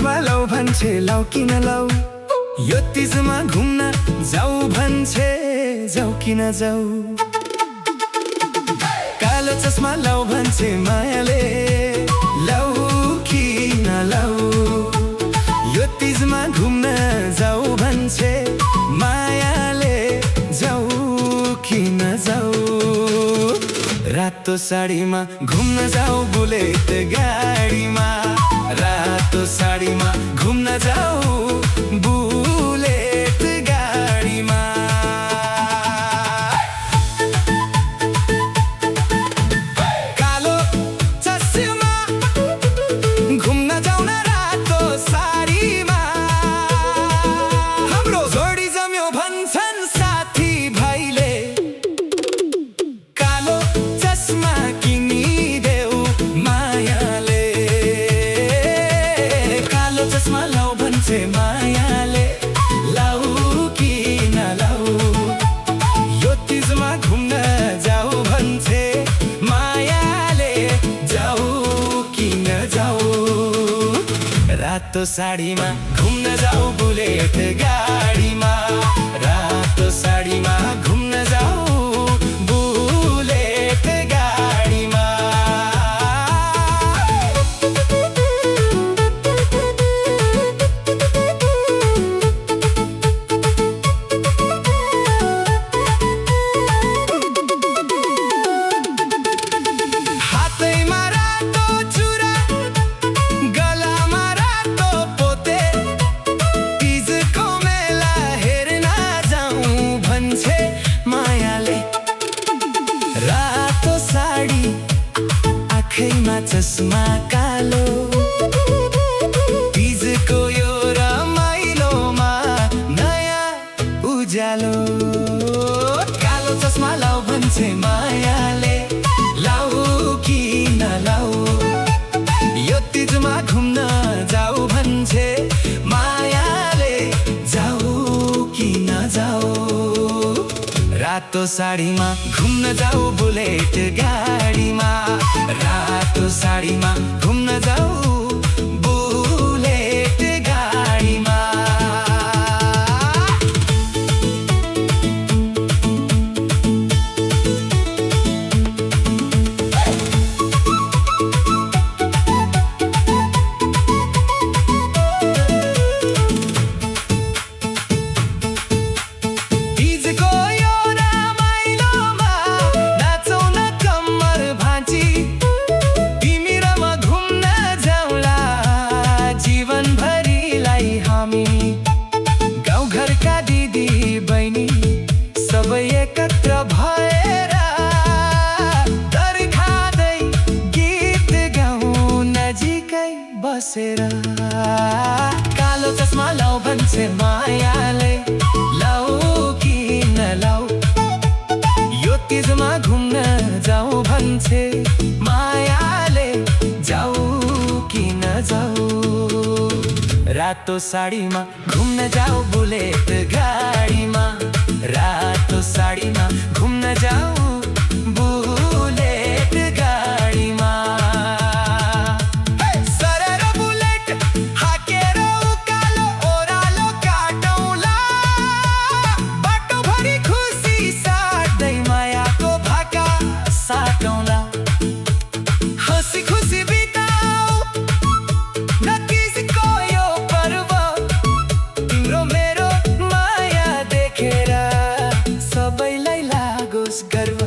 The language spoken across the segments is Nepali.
चस्मा लाऊ भन्छे लाऊ किन लाऊ, यो तिजमा घुम्न जाऊ भन्छे जाऊ किन जाऊ। कालो चस्मा लाऊ भन्छे मायाले, लाऊ किन लाऊ, यो तिजमा घुम्न जाऊ भन्छे मायाले, जाऊ किन जाऊ। रातो साडीमा घुम्न जाऊ बुलेट गाडीमा, रातो साडीमा घुम्न जाऊ बुलेट गाडीमा। कालो चस्मा घुम्न जाऊ न रातो साडीमा, हाम्रो जोडी जम्यो भन्छन् साथी भाइले। कालो चस्मा किनिदेऊ मायाले, कालो चस्मा लाऊ भन्छे मायाले, लाऊ किन लाऊ, यो तिजमा घुम्न जाऊ भन्छे मायाले, जाऊ किन जाऊ। रातो साडीमा घुम्न जाऊ बुलेट गाडीमा, रातो साडीमा घुम्न जाऊ बुलेट गाडीमा। हातैमा रातो चुरा, गलामा रातो पोते, तिजको मेला हेर्न जाऊ भन्छे मायाले। रातो साडी आँखैमा चस्मा कालो, तिजको यो रमाइलोमा नयाँ उज्यालो। कालो चस्मा लाऊ भन्छे मायाले, लाऊ किन लाऊ, यो तिजमा घुम्न जाऊ भन्छे मायाले, जाऊ किन जाऊ। रातो साडीमा घुम्न जाऊ बुलेट गाडीमा, रातो साडीमा घुम्न जाऊ बुलेट गाडीमा। तिजको यो रमाइलोमा नाचौँ न कम्मर भाँची, तिमी र म घुम्न जाउँला जीवनभरिलाई हामी। गाउँघरका दिदी बहिनी सबै एकत्र भएर दर खाँदै गीत गाउँ नजिकै बसेर। कालो चस्मा लाऊ भन्छे मायाले, लाऊ किन लाऊ, यो तिजमा घुम्न जाऊ भन्छे मायाले, जाऊ किन जाऊ। रातो साडीमा घुम्न जाऊ बुलेट गाडीमा, रातो साडीमा घुम्न जाऊ बुलेट गाडीमा। सरर बुलेट हाकेर उकालो ओह्रालो काटौँला, बाटोभरि खुसी साट्दै मायाको भाका साटौँला। हँसी खुसी बिताऊ न तिजको यो पर्व, तिम्रो मेरो माया देखेर सबैलाई लागोस् गर्व।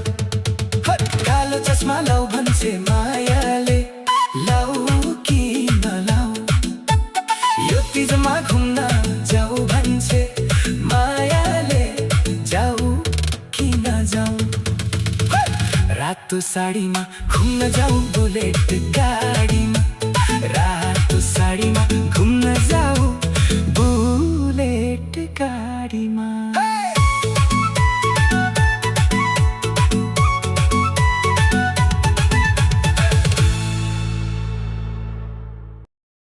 कालो चस्मा लाऊ भन्छे मायाले, लाऊ किन लाऊ, यो तिजमा घुम्न जाऊ भन्छे मायाले, जाऊ किन जाऊ। रातो साडीमा घुम्न जाऊ बुलेट गाडीमा, रातो साडीमा घुम्न जाऊ बुलेट गाडीमा।